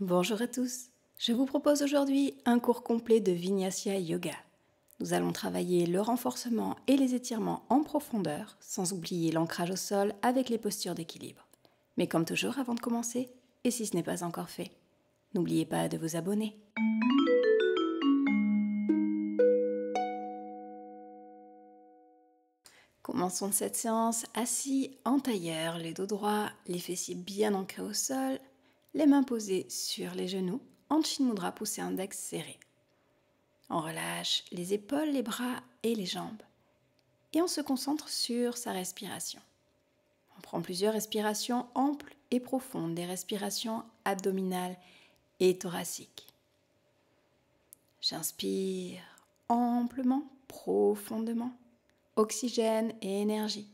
Bonjour à tous, je vous propose aujourd'hui un cours complet de Vinyasa Yoga. Nous allons travailler le renforcement et les étirements en profondeur, sans oublier l'ancrage au sol avec les postures d'équilibre. Mais comme toujours avant de commencer, et si ce n'est pas encore fait, n'oubliez pas de vous abonner. Commençons cette séance assis en tailleur, les dos droits, les fessiers bien ancrés au sol, les mains posées sur les genoux, en Chin Mudra poussé index serré. On relâche les épaules, les bras et les jambes. Et on se concentre sur sa respiration. On prend plusieurs respirations amples et profondes, des respirations abdominales et thoraciques. J'inspire amplement, profondément, oxygène et énergie.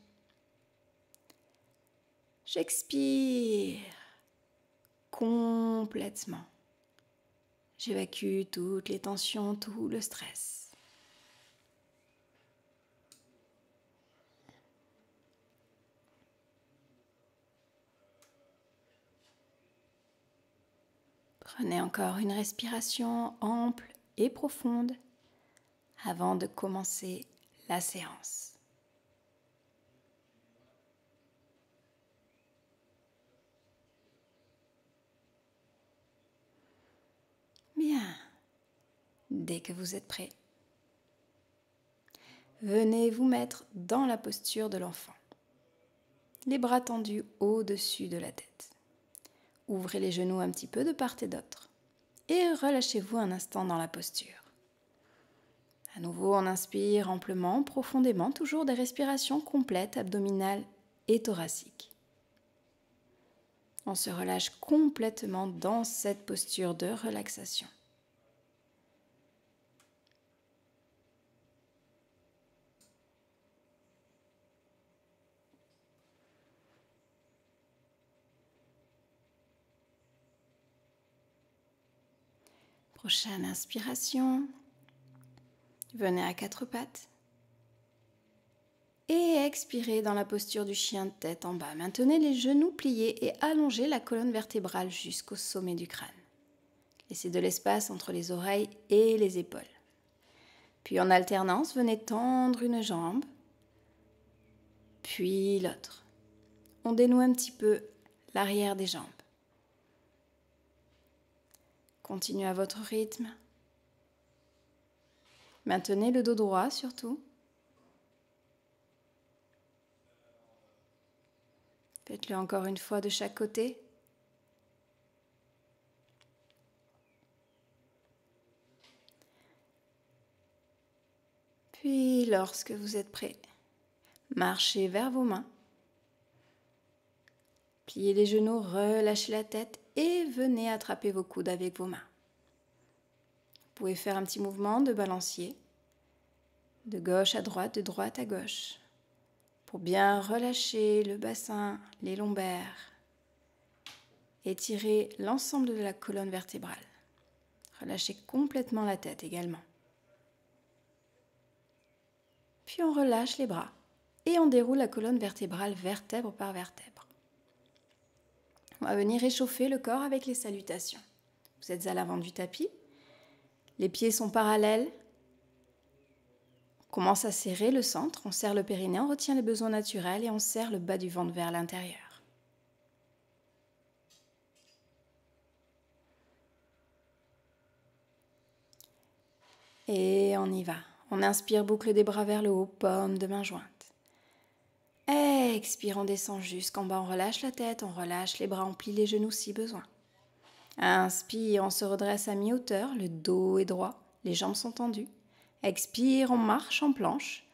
J'expire complètement. J'évacue toutes les tensions, tout le stress. Prenez encore une respiration ample et profonde avant de commencer la séance. Bien. Dès que vous êtes prêt, venez vous mettre dans la posture de l'enfant. Les bras tendus au-dessus de la tête. Ouvrez les genoux un petit peu de part et d'autre. Et relâchez-vous un instant dans la posture. À nouveau, on inspire amplement, profondément, toujours des respirations complètes, abdominales et thoraciques. On se relâche complètement dans cette posture de relaxation. Prochaine inspiration. Venez à quatre pattes. Et expirez dans la posture du chien de tête en bas. Maintenez les genoux pliés et allongez la colonne vertébrale jusqu'au sommet du crâne. Laissez de l'espace entre les oreilles et les épaules. Puis en alternance, venez tendre une jambe, puis l'autre. On dénoue un petit peu l'arrière des jambes. Continuez à votre rythme. Maintenez le dos droit surtout. Faites-le encore une fois de chaque côté. Puis, lorsque vous êtes prêt, marchez vers vos mains. Pliez les genoux, relâchez la tête et venez attraper vos coudes avec vos mains. Vous pouvez faire un petit mouvement de balancier, de gauche à droite, de droite à gauche, pour bien relâcher le bassin, les lombaires. Étirez l'ensemble de la colonne vertébrale. Relâchez complètement la tête également. Puis on relâche les bras et on déroule la colonne vertébrale vertèbre par vertèbre. On va venir réchauffer le corps avec les salutations. Vous êtes à l'avant du tapis. Les pieds sont parallèles. On commence à serrer le centre. On serre le périnée, on retient les besoins naturels et on serre le bas du ventre vers l'intérieur. Et on y va. On inspire, boucle des bras vers le haut, paume de main jointe. Expire, on descend jusqu'en bas, on relâche la tête, on relâche les bras, on plie les genoux si besoin. Inspire, on se redresse à mi-hauteur, le dos est droit, les jambes sont tendues. Expire, on marche en planche.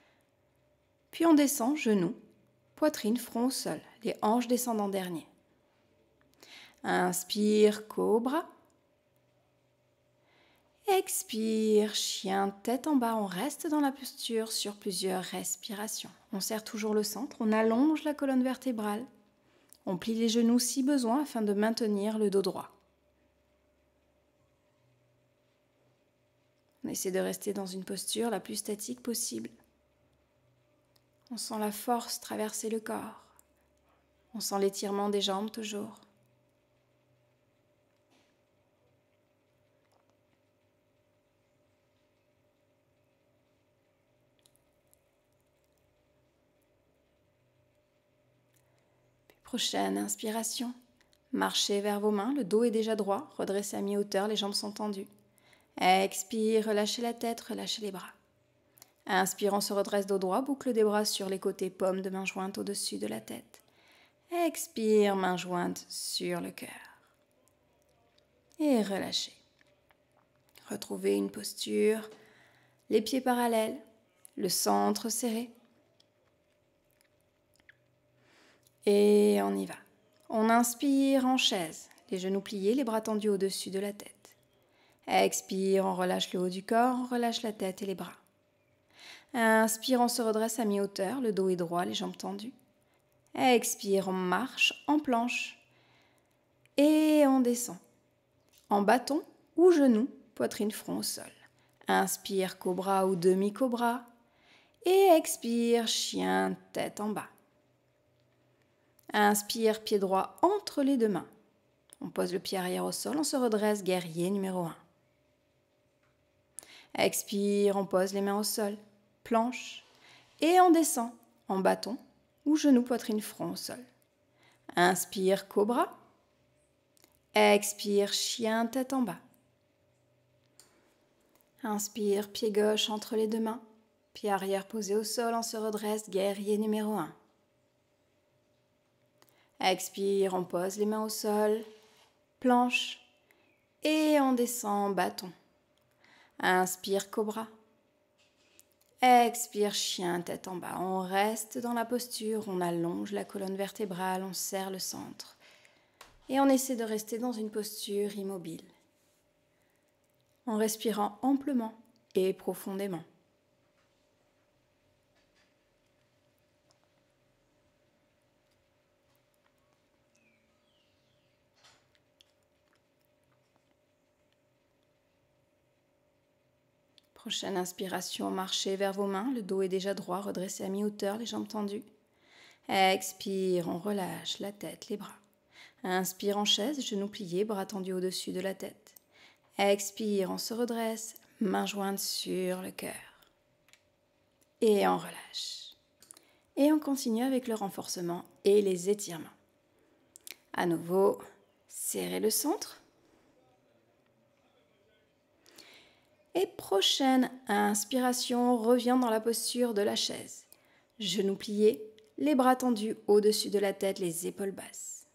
Puis on descend, genoux, poitrine, front au sol, les hanches descendent en dernier. Inspire, cobra. Expire, chien, tête en bas, on reste dans la posture sur plusieurs respirations. On serre toujours le centre, on allonge la colonne vertébrale. On plie les genoux si besoin afin de maintenir le dos droit. On essaie de rester dans une posture la plus statique possible. On sent la force traverser le corps. On sent l'étirement des jambes toujours. Prochaine inspiration. Marchez vers vos mains, le dos est déjà droit, redressez à mi-hauteur, les jambes sont tendues. Expire, relâchez la tête, relâchez les bras. Inspire, on se redresse dos droit, boucle des bras sur les côtés, paume de main jointe au-dessus de la tête. Expire, main jointe sur le cœur. Et relâchez. Retrouvez une posture, les pieds parallèles, le centre serré. Et on y va. On inspire en chaise, les genoux pliés, les bras tendus au-dessus de la tête. Expire, on relâche le haut du corps, on relâche la tête et les bras. Inspire, on se redresse à mi-hauteur, le dos est droit, les jambes tendues. Expire, on marche en planche. Et on descend. En bâton ou genou, poitrine front au sol. Inspire, cobra ou demi-cobra. Et expire, chien, tête en bas. Inspire, pied droit entre les deux mains. On pose le pied arrière au sol, on se redresse, guerrier numéro 1. Expire, on pose les mains au sol, planche. Et on descend, en bâton ou genou, poitrine front au sol. Inspire, cobra. Expire, chien, tête en bas. Inspire, pied gauche entre les deux mains. Pied arrière posé au sol, on se redresse, guerrier numéro 1. Expire, on pose les mains au sol, planche. Et on descend, bâton. Inspire, cobra. Expire, chien, tête en bas. On reste dans la posture, on allonge la colonne vertébrale, on serre le centre. Et on essaie de rester dans une posture immobile. En respirant amplement et profondément. Prochaine inspiration, marchez vers vos mains, le dos est déjà droit, redressé à mi-hauteur, les jambes tendues. Expire, on relâche la tête, les bras. Inspire en chaise, genoux pliés, bras tendus au-dessus de la tête. Expire, on se redresse, mains jointes sur le cœur. Et on relâche. Et on continue avec le renforcement et les étirements. À nouveau, serrez le centre. Et prochaine inspiration, revient dans la posture de la chaise. Genoux pliés, les bras tendus au-dessus de la tête, les épaules basses.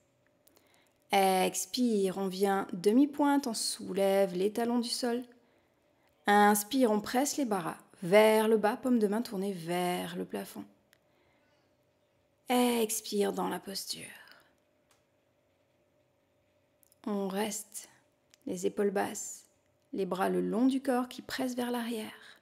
Expire, on vient demi-pointe, on soulève les talons du sol. Inspire, on presse les bras vers le bas, paume de main tournée vers le plafond. Expire dans la posture. On reste, les épaules basses. Les bras le long du corps qui pressent vers l'arrière.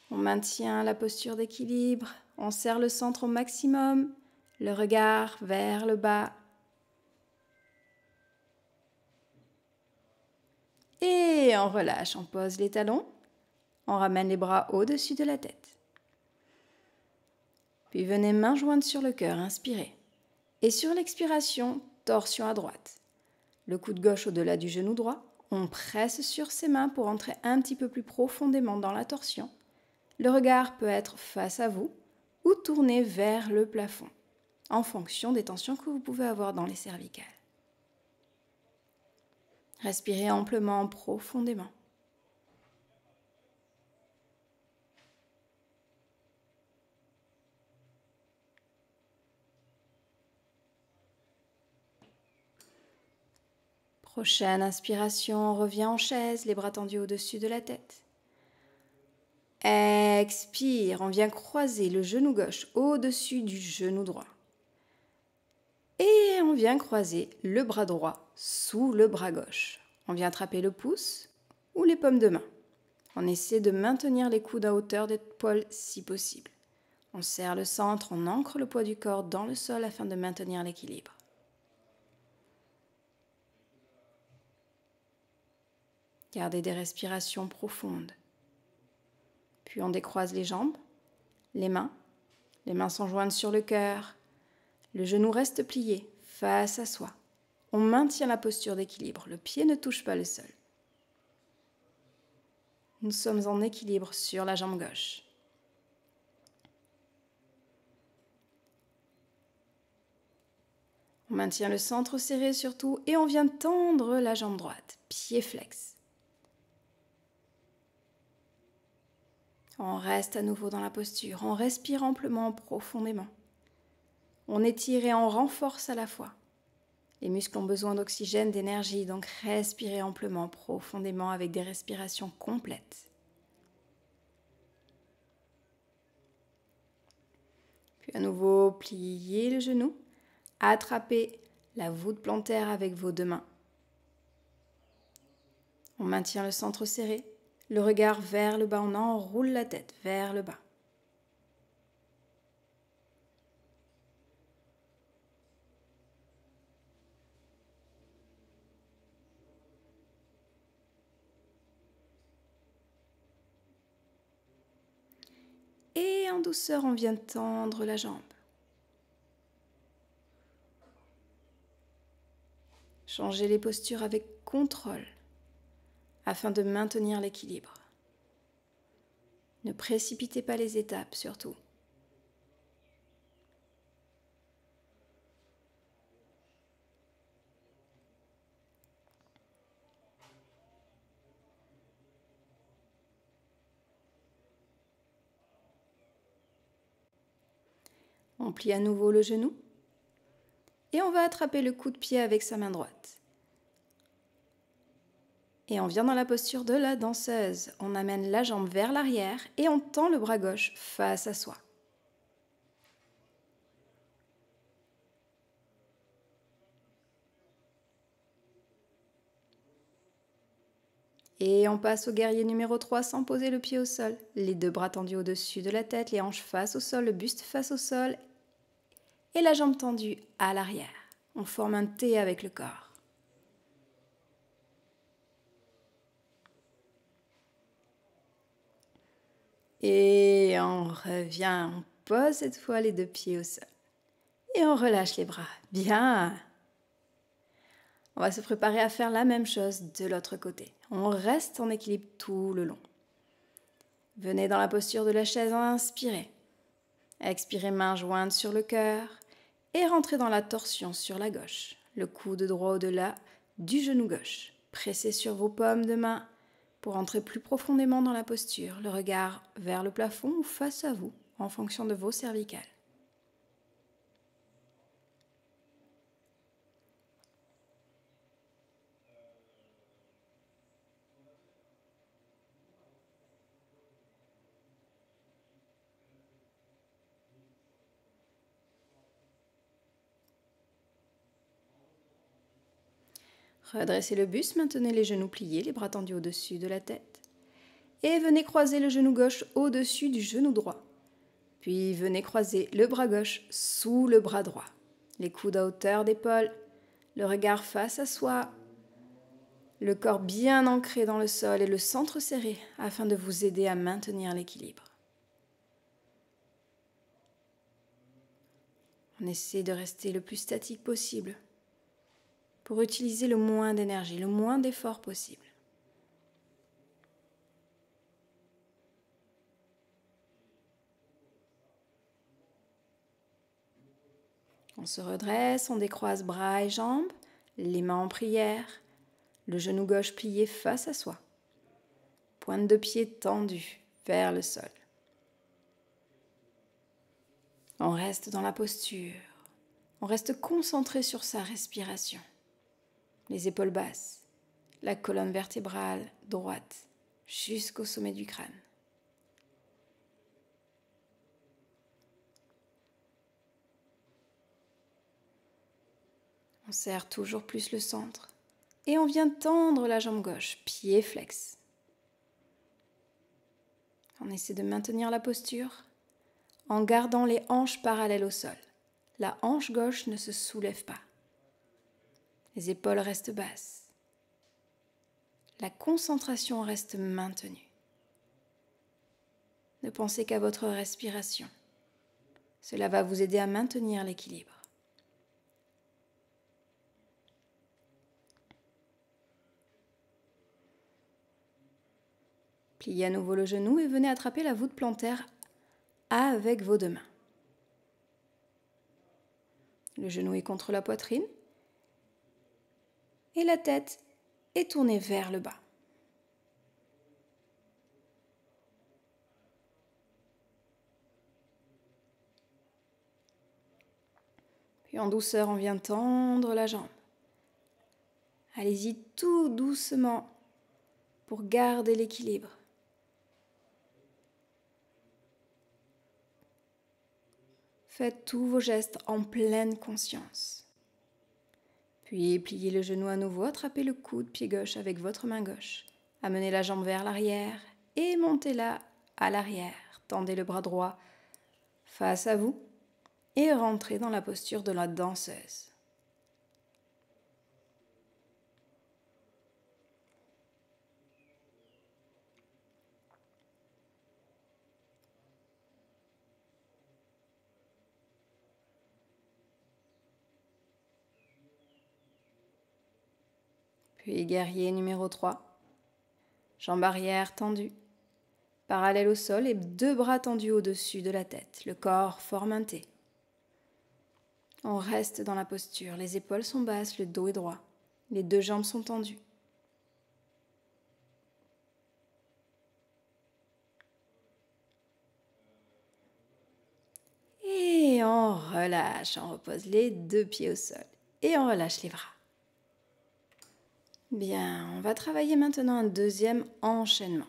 On maintient la posture d'équilibre, on serre le centre au maximum, le regard vers le bas. Et on relâche, on pose les talons, on ramène les bras au-dessus de la tête. Puis venez main jointe sur le cœur, inspirez. Et sur l'expiration, torsion à droite. Le coude gauche au-delà du genou droit, on presse sur ses mains pour entrer un petit peu plus profondément dans la torsion. Le regard peut être face à vous ou tourné vers le plafond, en fonction des tensions que vous pouvez avoir dans les cervicales. Respirez amplement, profondément. Prochaine inspiration, on revient en chaise, les bras tendus au-dessus de la tête. Expire, on vient croiser le genou gauche au-dessus du genou droit. Et on vient croiser le bras droit sous le bras gauche. On vient attraper le pouce ou les paumes de main. On essaie de maintenir les coudes à hauteur d'épaule si possible. On serre le centre, on ancre le poids du corps dans le sol afin de maintenir l'équilibre. Gardez des respirations profondes. Puis on décroise les jambes, les mains sont jointes sur le cœur. Le genou reste plié, face à soi. On maintient la posture d'équilibre, le pied ne touche pas le sol. Nous sommes en équilibre sur la jambe gauche. On maintient le centre serré surtout et on vient tendre la jambe droite, pied flex. On reste à nouveau dans la posture, on respire amplement, profondément. On étire et on renforce à la fois. Les muscles ont besoin d'oxygène, d'énergie, donc respirez amplement, profondément avec des respirations complètes. Puis à nouveau, pliez le genou, attrapez la voûte plantaire avec vos deux mains. On maintient le centre serré, le regard vers le bas, on enroule la tête vers le bas. Et en douceur, on vient tendre la jambe. Changez les postures avec contrôle afin de maintenir l'équilibre. Ne précipitez pas les étapes surtout. On plie à nouveau le genou et on va attraper le coup de pied avec sa main droite. Et on vient dans la posture de la danseuse. On amène la jambe vers l'arrière et on tend le bras gauche face à soi. Et on passe au guerrier numéro 3 sans poser le pied au sol. Les deux bras tendus au-dessus de la tête, les hanches face au sol, le buste face au sol et la jambe tendue à l'arrière. On forme un T avec le corps. Et on revient, on pose cette fois les deux pieds au sol. Et on relâche les bras. Bien. On va se préparer à faire la même chose de l'autre côté. On reste en équilibre tout le long. Venez dans la posture de la chaise, inspirez. Expirez, main jointe sur le cœur et rentrez dans la torsion sur la gauche. Le coude droit au-delà du genou gauche. Pressez sur vos paumes de main pour entrer plus profondément dans la posture. Le regard vers le plafond ou face à vous en fonction de vos cervicales. Redressez le buste, maintenez les genoux pliés, les bras tendus au-dessus de la tête. Et venez croiser le genou gauche au-dessus du genou droit. Puis venez croiser le bras gauche sous le bras droit. Les coudes à hauteur d'épaule, le regard face à soi, le corps bien ancré dans le sol et le centre serré afin de vous aider à maintenir l'équilibre. On essaie de rester le plus statique possible pour utiliser le moins d'énergie, le moins d'effort possible. On se redresse, on décroise bras et jambes, les mains en prière, le genou gauche plié face à soi, pointe de pied tendue vers le sol. On reste dans la posture, on reste concentré sur sa respiration. Les épaules basses, la colonne vertébrale droite jusqu'au sommet du crâne. On serre toujours plus le centre et on vient tendre la jambe gauche, pied flex. On essaie de maintenir la posture en gardant les hanches parallèles au sol. La hanche gauche ne se soulève pas. Les épaules restent basses. La concentration reste maintenue. Ne pensez qu'à votre respiration. Cela va vous aider à maintenir l'équilibre. Pliez à nouveau le genou et venez attraper la voûte plantaire avec vos deux mains. Le genou est contre la poitrine et la tête est tournée vers le bas. Puis en douceur, on vient tendre la jambe. Allez-y tout doucement pour garder l'équilibre. Faites tous vos gestes en pleine conscience. Puis pliez le genou à nouveau, attrapez le coude pied gauche avec votre main gauche. Amenez la jambe vers l'arrière et montez-la à l'arrière. Tendez le bras droit face à vous et rentrez dans la posture de la danseuse. Puis guerrier numéro 3. Jambe arrière tendue, parallèle au sol et 2 bras tendus au-dessus de la tête. Le corps forme un T. On reste dans la posture. Les épaules sont basses, le dos est droit. Les 2 jambes sont tendues. Et on relâche, on repose les 2 pieds au sol. Et on relâche les bras. Bien, on va travailler maintenant un deuxième enchaînement.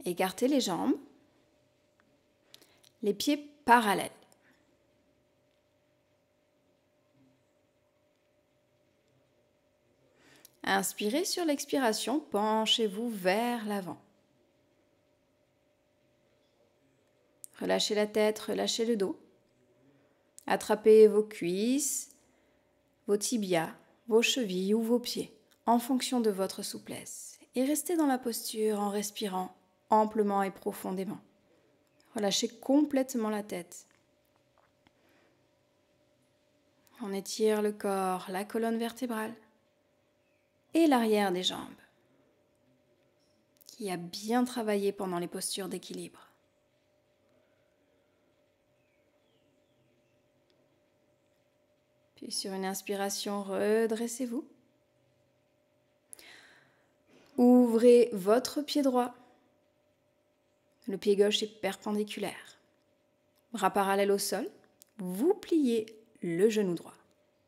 Écartez les jambes, les pieds parallèles. Inspirez sur l'expiration, penchez-vous vers l'avant. Relâchez la tête, relâchez le dos. Attrapez vos cuisses, vos tibias, vos chevilles ou vos pieds, en fonction de votre souplesse. Et restez dans la posture en respirant amplement et profondément. Relâchez complètement la tête. On étire le corps, la colonne vertébrale et l'arrière des jambes, qui a bien travaillé pendant les postures d'équilibre. Puis sur une inspiration, redressez-vous. Ouvrez votre pied droit. Le pied gauche est perpendiculaire. Bras parallèles au sol. Vous pliez le genou droit.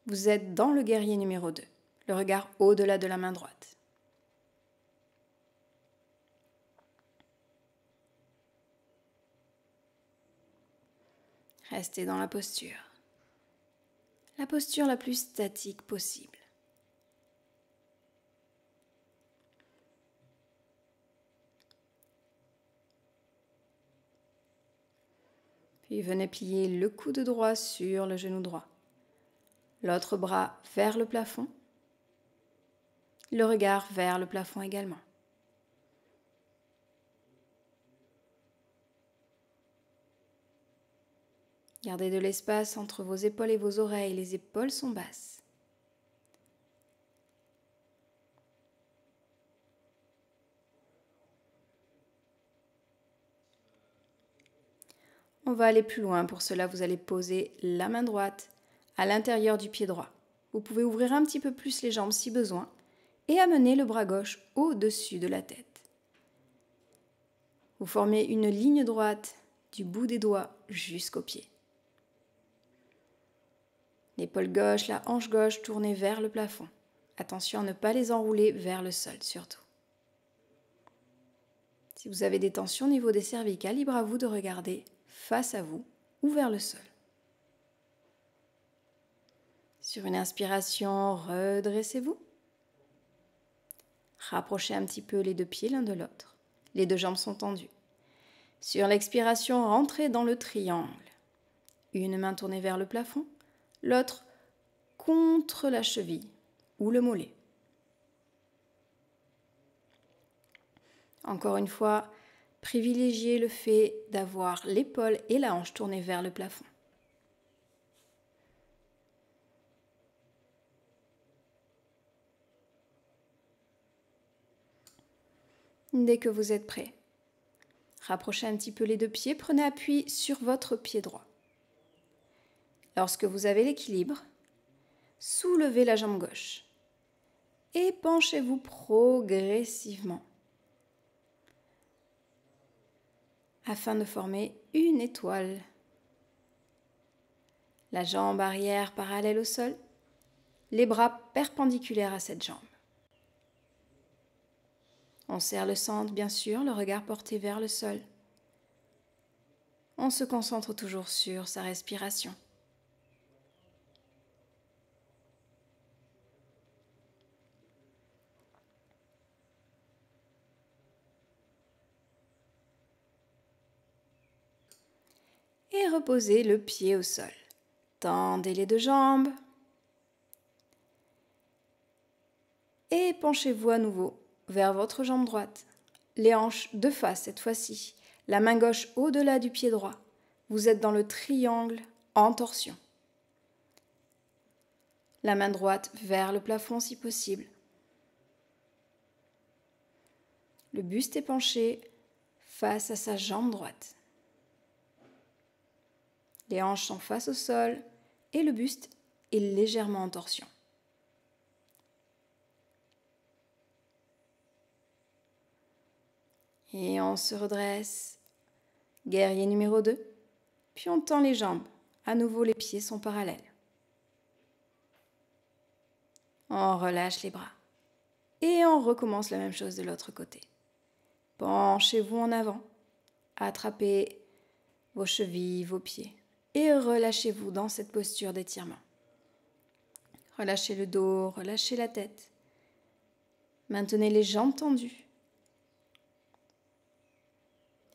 Vous êtes dans le guerrier numéro 2. Le regard au-delà de la main droite. Restez dans la posture. La posture la plus statique possible. Puis venez plier le coude droit sur le genou droit. L'autre bras vers le plafond. Le regard vers le plafond également. Gardez de l'espace entre vos épaules et vos oreilles. Les épaules sont basses. On va aller plus loin. Pour cela, vous allez poser la main droite à l'intérieur du pied droit. Vous pouvez ouvrir un petit peu plus les jambes si besoin et amener le bras gauche au-dessus de la tête. Vous formez une ligne droite du bout des doigts jusqu'au pied. L'épaule gauche, la hanche gauche tournée vers le plafond. Attention à ne pas les enrouler vers le sol surtout. Si vous avez des tensions au niveau des cervicales, libre à vous de regarder face à vous ou vers le sol. Sur une inspiration, redressez-vous. Rapprochez un petit peu les 2 pieds l'un de l'autre. Les 2 jambes sont tendues. Sur l'expiration, rentrez dans le triangle. Une main tournée vers le plafond, l'autre contre la cheville ou le mollet. Encore une fois, privilégiez le fait d'avoir l'épaule et la hanche tournées vers le plafond. Dès que vous êtes prêt, rapprochez un petit peu les 2 pieds, prenez appui sur votre pied droit. Lorsque vous avez l'équilibre, soulevez la jambe gauche et penchez-vous progressivement afin de former une étoile. La jambe arrière parallèle au sol, les bras perpendiculaires à cette jambe. On serre le centre, bien sûr, le regard porté vers le sol. On se concentre toujours sur sa respiration. Et reposez le pied au sol. Tendez les deux jambes. Et penchez-vous à nouveau vers votre jambe droite. Les hanches de face cette fois-ci. La main gauche au-delà du pied droit. Vous êtes dans le triangle en torsion. La main droite vers le plafond si possible. Le buste est penché face à sa jambe droite. Les hanches sont face au sol et le buste est légèrement en torsion. Et on se redresse. Guerrier numéro 2. Puis on tend les jambes. À nouveau, les pieds sont parallèles. On relâche les bras. Et on recommence la même chose de l'autre côté. Penchez-vous en avant. Attrapez vos chevilles, vos pieds. Et relâchez-vous dans cette posture d'étirement. Relâchez le dos, relâchez la tête. Maintenez les jambes tendues.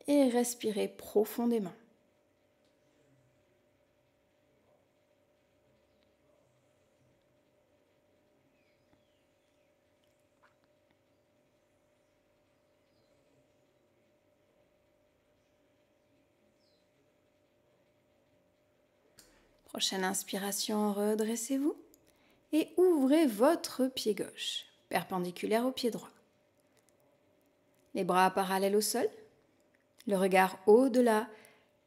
Et respirez profondément. Prochaine inspiration, redressez-vous et ouvrez votre pied gauche, perpendiculaire au pied droit. Les bras parallèles au sol, le regard au-delà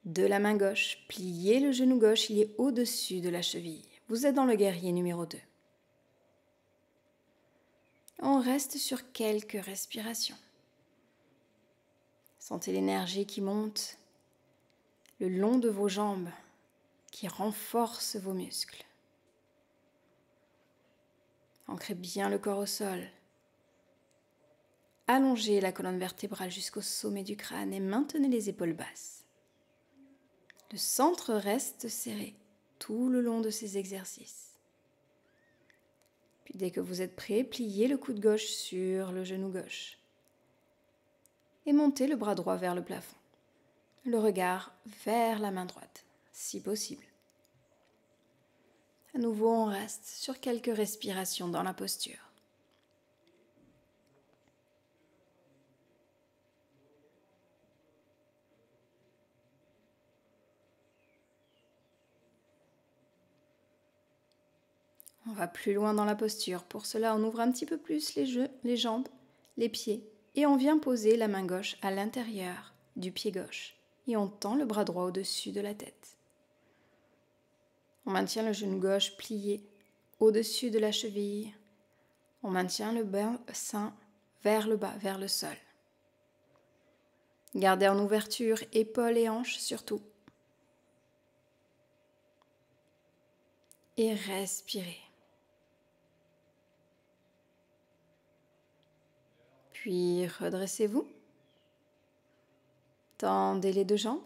de la main gauche, pliez le genou gauche, il est au-dessus de la cheville. Vous êtes dans le guerrier numéro 2. On reste sur quelques respirations. Sentez l'énergie qui monte le long de vos jambes, qui renforce vos muscles. Ancrez bien le corps au sol. Allongez la colonne vertébrale jusqu'au sommet du crâne et maintenez les épaules basses. Le centre reste serré tout le long de ces exercices. Puis dès que vous êtes prêt, pliez le coude gauche sur le genou gauche et montez le bras droit vers le plafond. Le regard vers la main droite, si possible. À nouveau, on reste sur quelques respirations dans la posture. On va plus loin dans la posture. Pour cela, on ouvre un petit peu plus les jambes, les pieds et on vient poser la main gauche à l'intérieur du pied gauche et on tend le bras droit au-dessus de la tête. On maintient le genou gauche plié au-dessus de la cheville. On maintient le bassin vers le bas, vers le sol. Gardez en ouverture épaules et hanches surtout. Et respirez. Puis redressez-vous. Tendez les deux jambes.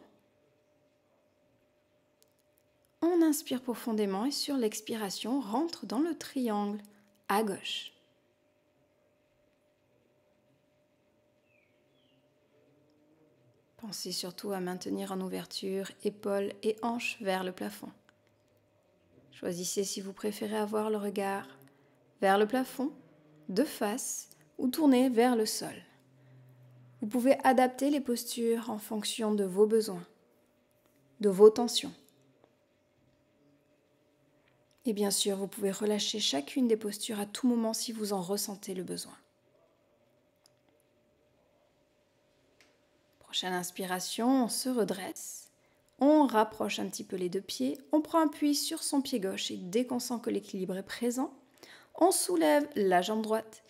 On inspire profondément et sur l'expiration, rentre dans le triangle à gauche. Pensez surtout à maintenir en ouverture épaules et hanches vers le plafond. Choisissez si vous préférez avoir le regard vers le plafond, de face ou tourné vers le sol. Vous pouvez adapter les postures en fonction de vos besoins, de vos tensions. Et bien sûr, vous pouvez relâcher chacune des postures à tout moment si vous en ressentez le besoin. Prochaine inspiration, on se redresse. on rapproche un petit peu les deux pieds, on prend appui sur son pied gauche et dès qu'on sent que l'équilibre est présent, on soulève la jambe droite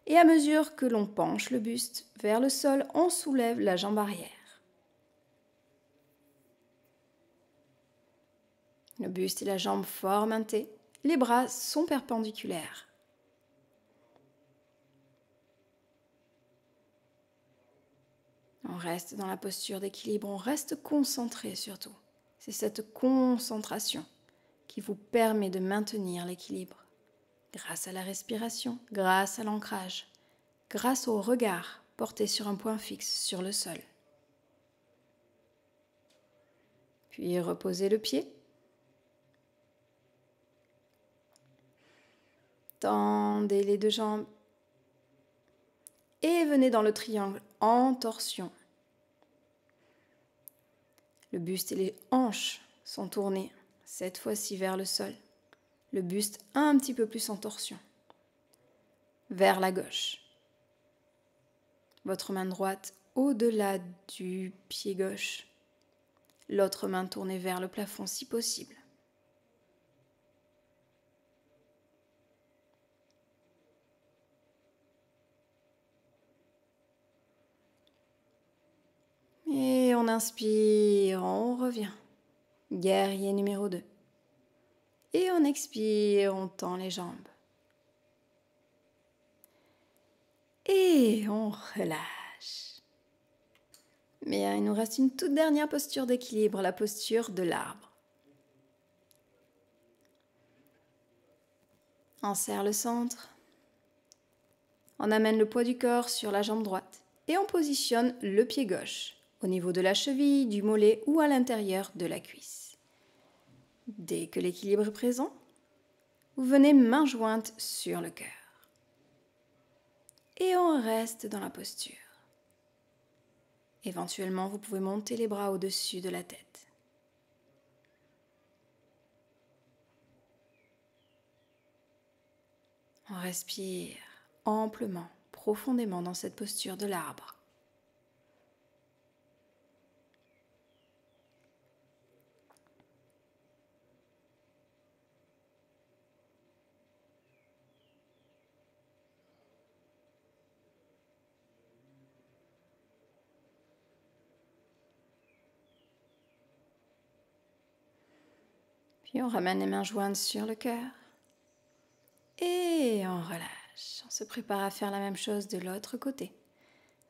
et à mesure que l'on penche le buste vers le sol, on soulève la jambe arrière. Le buste et la jambe forment un T, les bras sont perpendiculaires. On reste dans la posture d'équilibre, on reste concentré surtout. C'est cette concentration qui vous permet de maintenir l'équilibre grâce à la respiration, grâce à l'ancrage, grâce au regard porté sur un point fixe sur le sol. Puis reposez le pied. Tendez les deux jambes et venez dans le triangle en torsion. Le buste et les hanches sont tournés, cette fois-ci vers le sol. Le buste un petit peu plus en torsion, vers la gauche. Votre main droite au-delà du pied gauche. L'autre main tournée vers le plafond si possible. Et on inspire, on revient. Guerrier numéro 2. Et on expire, on tend les jambes. Et on relâche. Bien, il nous reste une toute dernière posture d'équilibre, la posture de l'arbre. On serre le centre. On amène le poids du corps sur la jambe droite. Et on positionne le pied gauche au niveau de la cheville, du mollet ou à l'intérieur de la cuisse. Dès que l'équilibre est présent, vous venez main jointe sur le cœur. Et on reste dans la posture. Éventuellement, vous pouvez monter les bras au-dessus de la tête. On respire amplement, profondément dans cette posture de l'arbre. Puis on ramène les mains jointes sur le cœur. Et on relâche. On se prépare à faire la même chose de l'autre côté.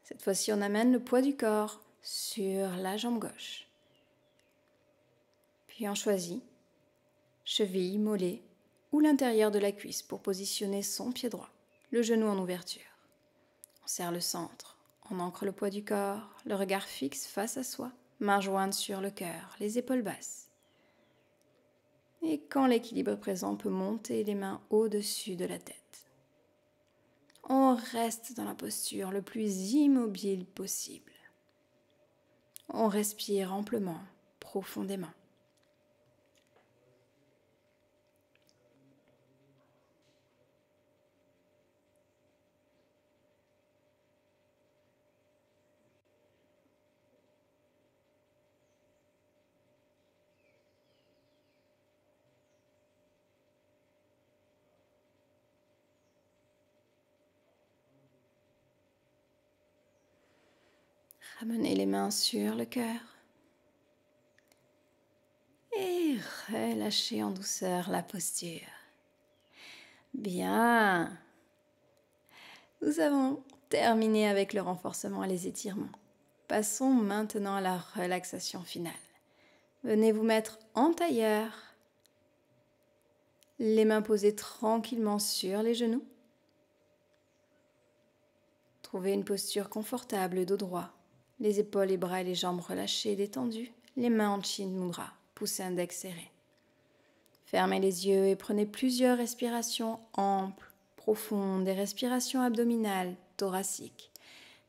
Cette fois-ci, on amène le poids du corps sur la jambe gauche. Puis on choisit cheville, mollet ou l'intérieur de la cuisse pour positionner son pied droit, le genou en ouverture. On serre le centre, on ancre le poids du corps, le regard fixe face à soi, mains jointes sur le cœur, les épaules basses. Et quand l'équilibre est présent, on peut monter les mains au-dessus de la tête. On reste dans la posture le plus immobile possible. On respire amplement, profondément. Ramenez les mains sur le cœur et relâchez en douceur la posture. Bien. Nous avons terminé avec le renforcement et les étirements. Passons maintenant à la relaxation finale. Venez vous mettre en tailleur, les mains posées tranquillement sur les genoux. Trouvez une posture confortable, dos droit. Les épaules, les bras et les jambes relâchés, détendus. Les mains en Chin Mudra, pouce index serré. Fermez les yeux et prenez plusieurs respirations amples, profondes, des respirations abdominales, thoraciques,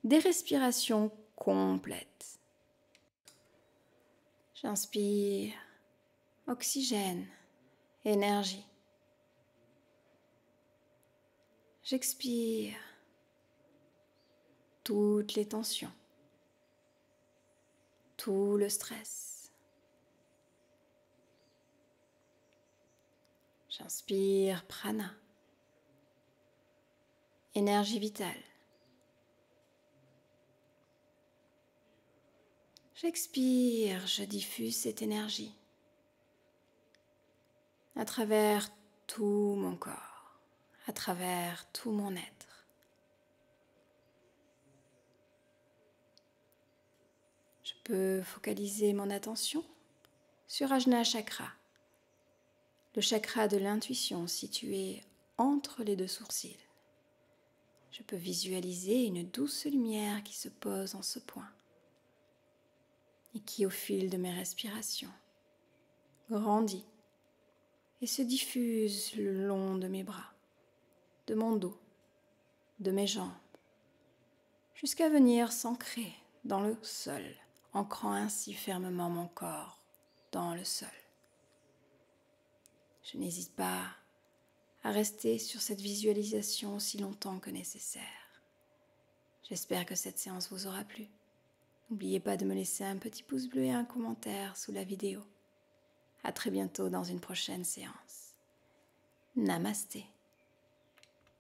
des respirations complètes. J'inspire, oxygène, énergie. J'expire, toutes les tensions. Tout le stress. J'inspire prana, énergie vitale. J'expire, je diffuse cette énergie à travers tout mon corps, à travers tout mon être. Je peux focaliser mon attention sur Ajna Chakra, le chakra de l'intuition situé entre les deux sourcils. Je peux visualiser une douce lumière qui se pose en ce point et qui, au fil de mes respirations, grandit et se diffuse le long de mes bras, de mon dos, de mes jambes, jusqu'à venir s'ancrer dans le sol, ancrant ainsi fermement mon corps dans le sol. Je n'hésite pas à rester sur cette visualisation aussi longtemps que nécessaire. J'espère que cette séance vous aura plu. N'oubliez pas de me laisser un petit pouce bleu et un commentaire sous la vidéo. À très bientôt dans une prochaine séance. Namasté.